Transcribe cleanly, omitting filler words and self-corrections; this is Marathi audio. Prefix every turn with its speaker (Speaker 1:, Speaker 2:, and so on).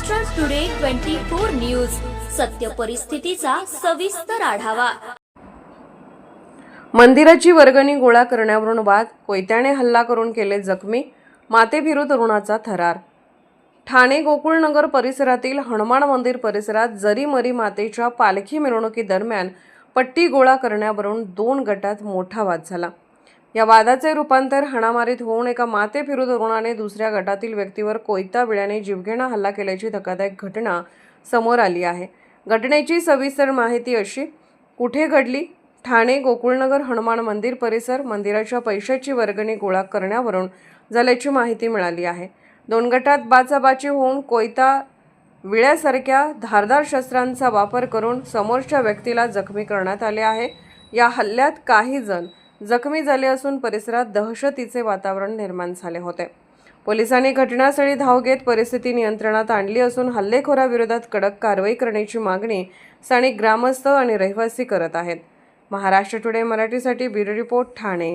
Speaker 1: महाराष्ट्र टुडे 24 न्यूज, सत्य परिस्थितीचा सविस्तर आढावा।
Speaker 2: मंदिराची वर्गणी गोळा करण्यावरून वाद, कोयत्याने हल्ला करून केले जखमी, माथेफिरू तरुणाचा थरार। ठाणे गोकुळनगर परिसरातील हनुमान मंदिर परिसरात जरीमरी मातेच्या पालखी मिरवणुकीदरम्यान पट्टी गोळा करण्यावरून 2 गटात मोठा वाद झाला। या वादाचे रूपांतर हाणामारीत होऊन एका माथेफिरू तरुणाने दुसऱ्या गटातील व्यक्तीवर कोयता विळ्याने जीवघेणा हल्ला केल्याची धक्कादायक घटना समोर आली आहे। घटनेची सविस्तर माहिती अशी: कुठे घडली? ठाणे गोकुळनगर हनुमान मंदिर परिसर। मंदिराच्या पैशाची वर्गणी गोळा करण्यावरून झाल्याची माहिती मिळाली आहे। 2 गटात बाचाबाची होऊन कोयता विळ्यासारख्या धारदार शस्त्रांचा वापर करून समोरच्या व्यक्तीला जखमी करण्यात आले आहे। या हल्ल्यात काही जण जखमी झाले असून परिसरात दहशतीचे वातावरण निर्माण झाले होते। पोलिसांनी घटनास्थळी धाव घेत परिस्थिती नियंत्रणात आणली असून हल्लेखोराविरोधात कडक कारवाई करण्याची मागणी स्थानिक ग्रामस्थ आणि रहिवासी करत आहेत। महाराष्ट्र टुडे मराठीसाठी ब्युरो रिपोर्ट, ठाणे।